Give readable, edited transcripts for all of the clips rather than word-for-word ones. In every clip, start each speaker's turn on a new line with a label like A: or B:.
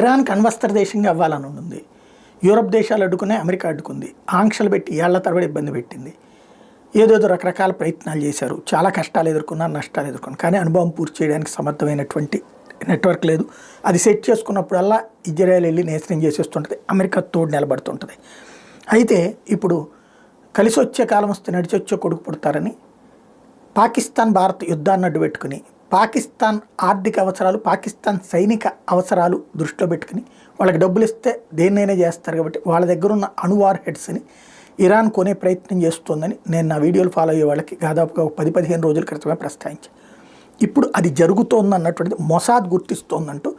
A: ఇరాన్కి అణ్వస్త్ర దేశంగా అవ్వాలని ఉంది. యూరప్ దేశాలు అడ్డుకునే అమెరికా అడ్డుకుంది. ఆంక్షలు పెట్టి ఏళ్ల తరబడి ఇబ్బంది పెట్టింది. ఏదేదో రకరకాల ప్రయత్నాలు చేశారు. చాలా కష్టాలు ఎదుర్కొన్నారు, నష్టాలు ఎదుర్కొన్నారు. కానీ అనుభవం పూర్తి చేయడానికి సమర్థమైనటువంటి నెట్వర్క్ లేదు. అది సెట్ చేసుకున్నప్పుడల్లా ఇజ్రాయెల్ వెళ్ళి నేస్తం చేసేస్తుంటుంది. అమెరికా తోడు నిలబడుతుంటుంది. అయితే ఇప్పుడు కలిసి వచ్చే కాలం వస్తే నడిచొచ్చే కొడుకు పుడతారని పాకిస్తాన్ భారత్ యుద్ధాన్ని అడ్డు పెట్టుకుని పాకిస్తాన్ ఆర్థిక అవసరాలు, పాకిస్తాన్ సైనిక అవసరాలు దృష్టిలో పెట్టుకుని వాళ్ళకి డబ్బులు ఇస్తే దేన్నైనా చేస్తారు కాబట్టి వాళ్ళ దగ్గర ఉన్న అణు వార్ హెడ్స్ని ఇరాన్ కొనే ప్రయత్నం చేస్తుందని నేను నా వీడియోలు ఫాలో అయ్యే వాళ్ళకి దాదాపుగా 10-15 రోజుల క్రితమే ప్రస్తావించాను. ఇప్పుడు అది జరుగుతోంది అన్నటువంటిది మొసాద్ గుర్తిస్తోందంటూ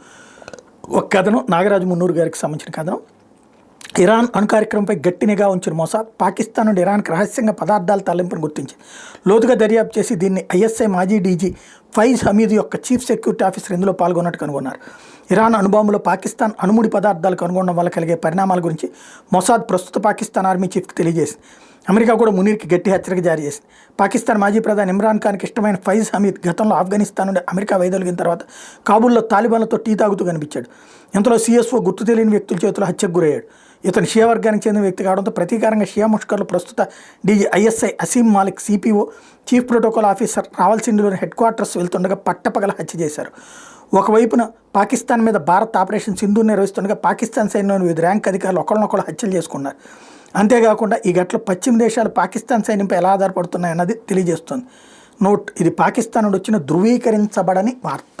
A: ఒక కథనం, నాగరాజు మున్నూరు గారికి సంబంధించిన కథనం. ఇరాన్ అణు కార్యక్రమంపై గట్టి నిఘా ఉంచిన మొసాద్ పాకిస్తాన్ నుండి ఇరాన్కి రహస్యంగా పదార్థాల తరలింపును గుర్తించి లోతుగా దర్యాప్తు చేసి దీన్ని ఐఎస్ఐ మాజీ డీజీ ఫైజ్ హమీద్ యొక్క చీఫ్ సెక్యూరిటీ ఆఫీసర్ ఇందులో పాల్గొన్నట్టు కనుగొన్నారు. ఇరాన్ అణుబాంబులో పాకిస్తాన్ అణుముడి పదార్థాలు కనుగొనడం వల్ల కలిగే పరిణామాల గురించి మొసాద్ ప్రస్తుత పాకిస్తాన్ ఆర్మీ చీఫ్కి తెలియజేసింది. అమెరికా కూడా మునీర్కి గట్టి హెచ్చరిక జారీ చేసింది. పాకిస్తాన్ మాజీ ప్రధాని ఇమ్రాన్ ఖాన్కి ఇష్టమైన ఫైజ్ హమీద్ గతంలో ఆఫ్ఘనిస్తాన్ నుండి అమెరికా వైదొలిగిన తర్వాత కాబూల్లో తాలిబాన్లతో టీ తాగుతూ కనిపించాడు. ఇంతలో సిఎస్ఓ గుర్తు తెలియని వ్యక్తుల చేతిలో హత్యకు గురయ్యాడు. ఇతను షియా వర్గానికి చెందిన వ్యక్తి కావడంతో ప్రతీకారంగా షియా ముష్కర్లు ప్రస్తుత DG ISI Asim Malik, CPO chief protocol officer రావల్సిండిలోని హెడ్ క్వార్టర్స్ వెళ్తుండగా పట్టపగల హత్య చేశారు. ఒకవైపున పాకిస్తాన్ మీద భారత్ ఆపరేషన్ సింధూర్ నిర్వహిస్తుండగా పాకిస్తాన్ సైన్యంలోని వివిధ ర్యాంక్ అధికారులు ఒకళ్ళనొకళ్ళు హత్యలు చేసుకున్నారు. అంతేకాకుండా ఈ ఘటనలో పశ్చిమ దేశాలు పాకిస్తాన్ సైన్యంపై ఎలా ఆధారపడుతున్నాయన్నది తెలియజేస్తుంది. నోట్: ఇది పాకిస్తాన్ నుండి వచ్చిన ధృవీకరించబడని వార్త.